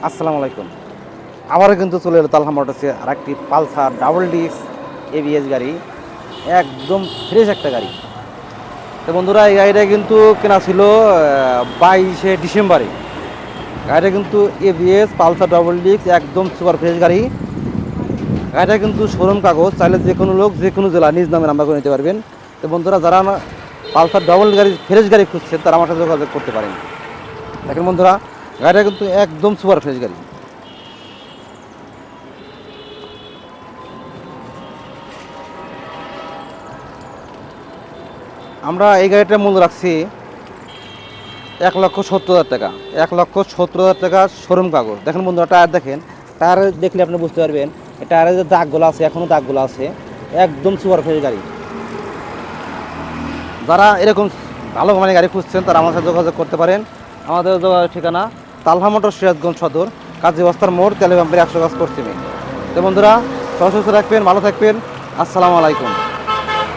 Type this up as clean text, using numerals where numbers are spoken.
আসসালামু আলাইকুম। আবারও কিন্তু চলে এলো তালহা মোটরসে আর একটি পালসার ডাবল ডিস্ক এবিএস গাড়ি, একদম ফ্রেশ একটা গাড়ি। তো বন্ধুরা, এই গাড়িটা কিন্তু কেনা ছিল 22শে ডিসেম্বরে। গাড়িটা কিন্তু এবিএস পালসার ডাবল ডিস্ক, একদম সুপার ফ্রেশ গাড়ি। গাড়িটা কিন্তু শোরুম কাগজ, চাইলে যে কোনো লোক যে কোনো জেলা নিজ নামে নাম্বার করে নিতে পারবেন। তো বন্ধুরা, যারা পালসার ডাবল গাড়ি ফ্রেশ গাড়ি খুঁজছেন তারা আমার সাথে যোগাযোগ করতে পারেন। দেখেন বন্ধুরা, গাড়িটা কিন্তু একদম সুপার ফ্রেশ গাড়ি। আমরা এই গাড়িটার মূল্য রাখছি 1,70,000 টাকা। 1,70,000 টাকা শোরুম কাগজ। দেখেন বন্ধুরা, টায়ার দেখেন, টায়ার দেখলে আপনি বুঝতে পারবেন এই টায়ারের যে দাগগুলো আছে, এখনও দাগগুলো আছে। একদম সুপার ফ্রেশ গাড়ি। যারা এরকম ভালো মানের গাড়ি খুঁজছেন তারা আমার সাথে যোগাযোগ করতে পারেন। আমাদের যোগাযোগের ঠিকানা তালহা মোটর, সিরাজগঞ্জ সদর, কাজী বস্তার মোড়, তেলে পাম্পের 100 গজ পশ্চিমে। তো বন্ধুরা, সবাই সুস্থ থাকবেন, ভালো থাকবেন। আসসালামু আলাইকুম।